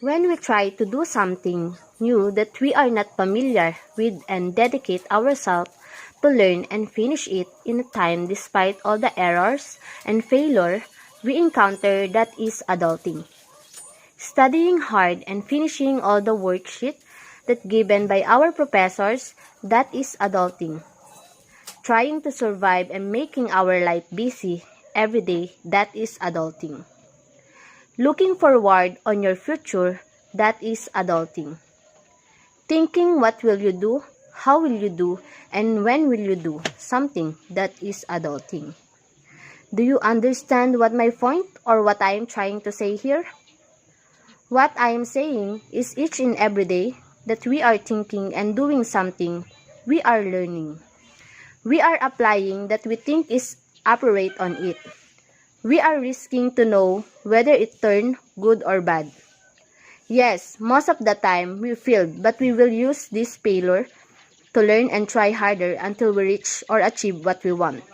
When we try to do something new that we are not familiar with and dedicate ourselves to learn and finish it in a time despite all the errors and failure we encounter, that is adulting. Studying hard and finishing all the worksheet that given by our professors, that is adulting. Trying to survive and making our life busy every day, that is adulting. Looking forward on your future, that is adulting. Thinking what will you do, how will you do, and when will you do something, that is adulting. Do you understand what my point or what I am trying to say here? What I am saying is each and every day that we are thinking and doing something, we are learning. We are applying that we think is operate on it. We are risking to know whether it turned good or bad. Yes, most of the time we failed, but we will use this failure to learn and try harder until we reach or achieve what we want.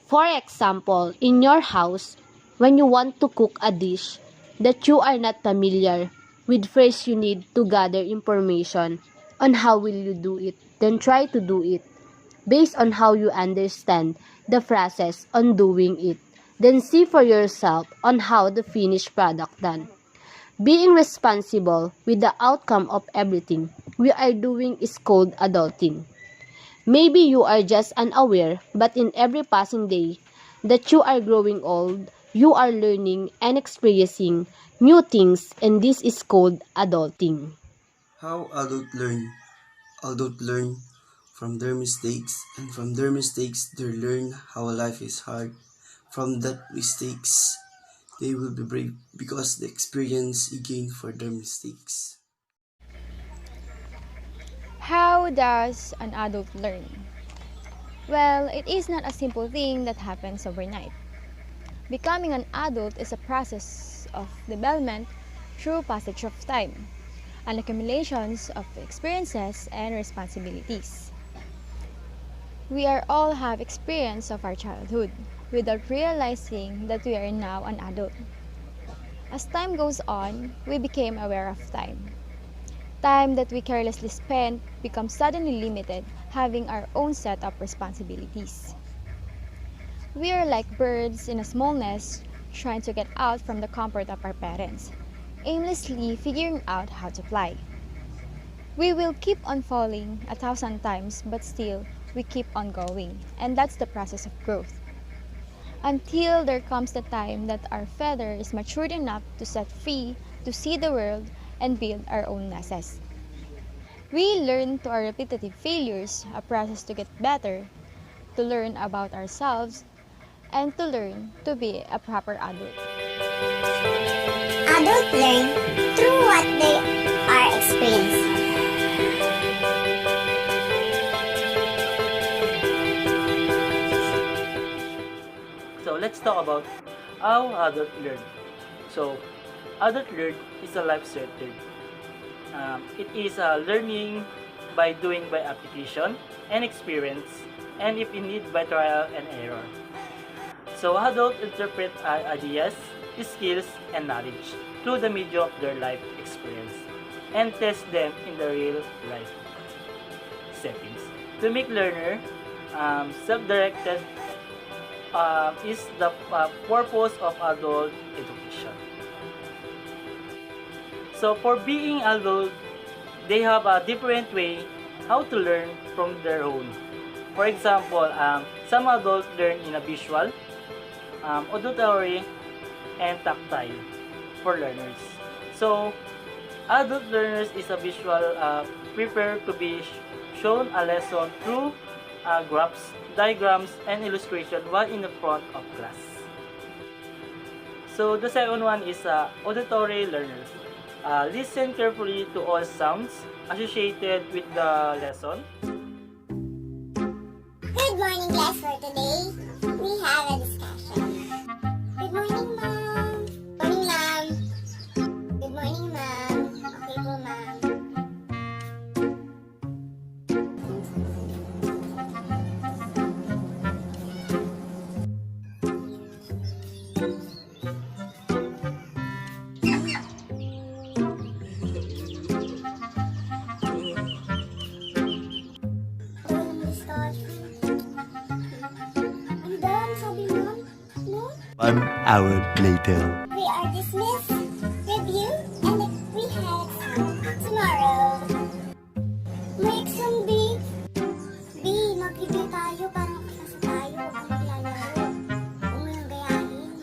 For example, in your house, when you want to cook a dish that you are not familiar with, first you need to gather information on how will you do it, then try to do it based on how you understand the process on doing it. Then see for yourself on how the finished product done. Being responsible with the outcome of everything we are doing is called adulting. Maybe you are just unaware, but in every passing day that you are growing old, you are learning and experiencing new things, and this is called adulting. How adults learn? Adults learn from their mistakes, and from their mistakes they learn how life is hard. From that mistakes they will be brave because the experience you gain for their mistakes. How does an adult learn? Well, it is not a simple thing that happens overnight. Becoming an adult is a process of development through passage of time and accumulations of experiences and responsibilities. We are all have experience of our childhood without realizing that we are now an adult. As time goes on, we became aware of time. Time that we carelessly spent becomes suddenly limited, having our own set of responsibilities. We are like birds in a small nest trying to get out from the comfort of our parents, aimlessly figuring out how to fly. We will keep on falling 1,000 times, but still we keep on going, and that's the process of growth. Until there comes the time that our feather is matured enough to set free, to see the world, and build our own nests. We learn to our repetitive failures, a process to get better, to learn about ourselves, and to learn to be a proper adult. Adults learn through what they are experiencing. So let's talk about how adult learn. So adult learn is a life centered. It is learning by doing by application and experience, and if in need by trial and error. So adults interpret ideas, skills, and knowledge through the medium of their life experience and test them in the real life settings. To make learner self-directed is the purpose of adult education. So for being adult, they have a different way how to learn from their own. For example, some adults learn in a visual, auditory, and tactile for learners. So adult learners is a visual prepare to be shown a lesson through graphs, diagrams, and illustration while in the front of class. So the second one is auditory learners. Listen carefully to all sounds associated with the lesson. Good morning, class. For today, we have a discussion. Good morning, ma'am. Morning, ma'am. Good morning, ma'am. Okay po, ma'am. 1 hour later. We are dismissed, review, and we have tomorrow. May exam B. B, mag-review tayo para makasasa tayo. Huwag kang maglalaro. Huwag mo nang gayahin.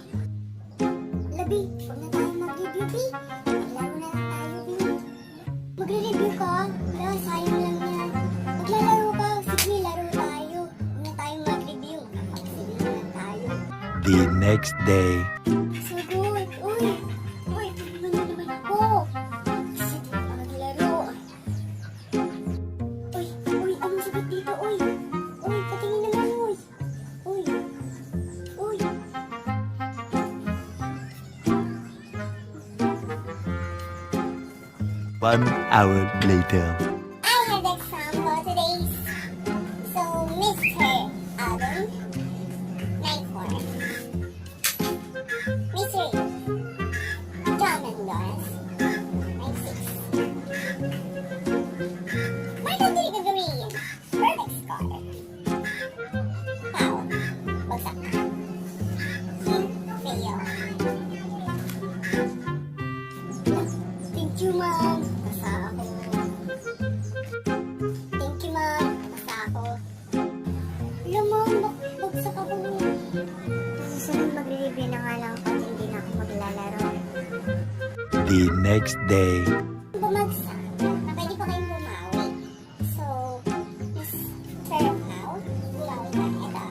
Labi, huwag na tayo mag-review, B. Maglaro na lang tayo, B. Magre-review ka? Wala, sayang lang yan. Maglalaro ka? Sige, laro tayo. Huwag na tayo mag-review. Sige na lang tayo. The next day. So good. Uy, tulungan mo naman ako. Kasi di pa maglaro. Uy, anong sagot dito? Uy, patingin naman, uy. Uy. 1 hour later. I have exam for today. So, Mr. Adam, 9-4. Mr. John Mendoza, 9-6. Martin Green, perfect score. Foul, bagsak. Kim Mayo. Thank you, Mom. Basta ako. Thank you, Mom. Basta ako. Alam mo, bagsak ako. Susunod magre-review na nga lang pag hindi na ako maglalaro. The next day. Bumagsak, pwede pa kayong bumawi. So, Mr. Now, bumawi ka.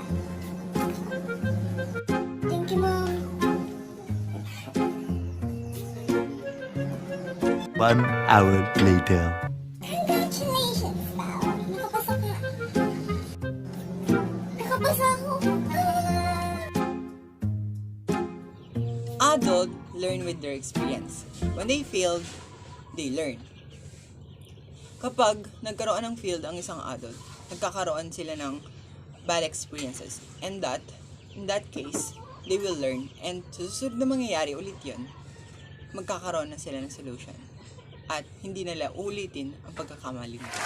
Ito. Thank you, Mom. 1 hour later. Congratulations, Pao. Nakapasa ka. Nakapasa ako. Adults learn with their experience. When they failed, they learn. Kapag nagkaroon ng failed ang isang adult, nagkakaroon sila ng bad experiences. And in that case, they will learn. And susunod na mangyayari ulit yun, magkakaroon na sila ng solution. At hindi nila ulitin ang pagkakamali nila.